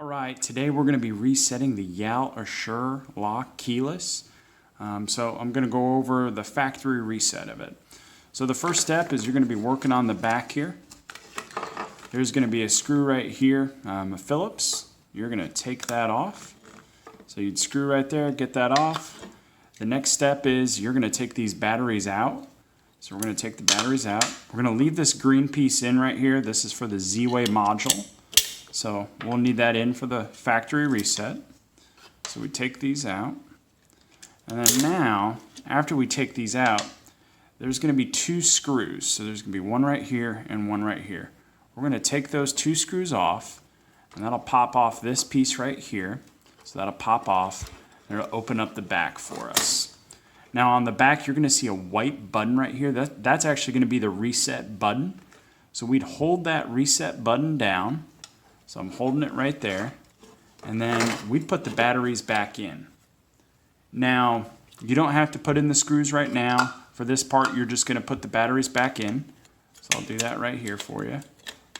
All right, today we're going to be resetting the Yale Assure lock keyless. So I'm going to go over the factory reset of it. So the first step is you're going to be working on the back here. There's going to be a screw right here, a Phillips. You're going to take that off. So you'd screw right there, get that off. The next step is you're going to take these batteries out. So we're going to take the batteries out. We're going to leave this green piece in right here. This is for the Z-Way module. So we'll need that in for the factory reset. So we take these out. And then now, after we take these out, there's going to be two screws. So there's going to be one right here and one right here. We're going to take those two screws off, and that'll pop off this piece right here. So that'll pop off, and it'll open up the back for us. Now on the back, you're going to see a white button right here. That's actually going to be the reset button. So we'd hold that reset button down. So I'm holding it right there, and then we put the batteries back in. Now, you don't have to put in the screws right now. For this part, you're just going to put the batteries back in. So I'll do that right here for you.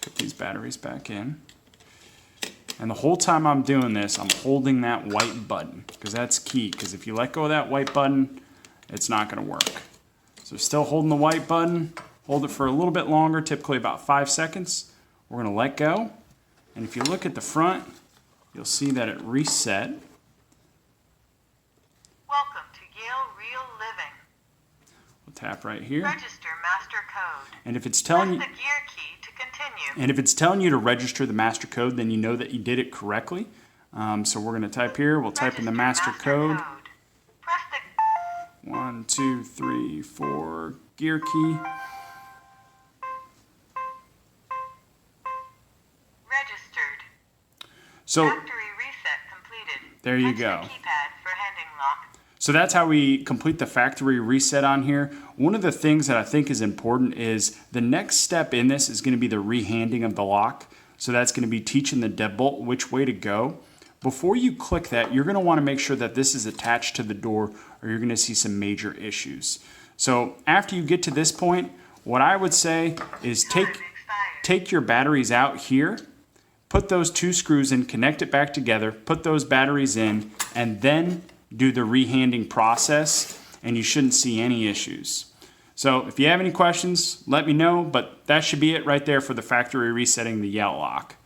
Put these batteries back in. And the whole time I'm doing this, I'm holding that white button, because that's key, because if you let go of that white button, it's not going to work. So still holding the white button, hold it for a little bit longer, typically about 5 seconds. We're going to let go. And if you look at the front, you'll see that it reset. Welcome to Yale Real Living. We'll tap right here. Register master code. And if it's telling you, press the gear key to continue. and if it's telling you to register the master code, then you know that you did it correctly. So we're going to type here. We'll type in the master code. Press the 1, 2, 3, 4, gear key. registered. So Factory reset completed. there you Touch the go. keypad for handing lock. So that's how we complete the factory reset on here. One of the things that I think is important is the next step in this is going to be the rehanding of the lock. So that's going to be teaching the deadbolt which way to go. Before you click that, you're going to want to make sure that this is attached to the door, or you're going to see some major issues. So after you get to this point, what I would say is take your batteries out here, put those two screws in, connect it back together, put those batteries in, and then do the rehanding process, and you shouldn't see any issues. So if you have any questions, let me know, but that should be it right there for the factory resetting the Yale lock.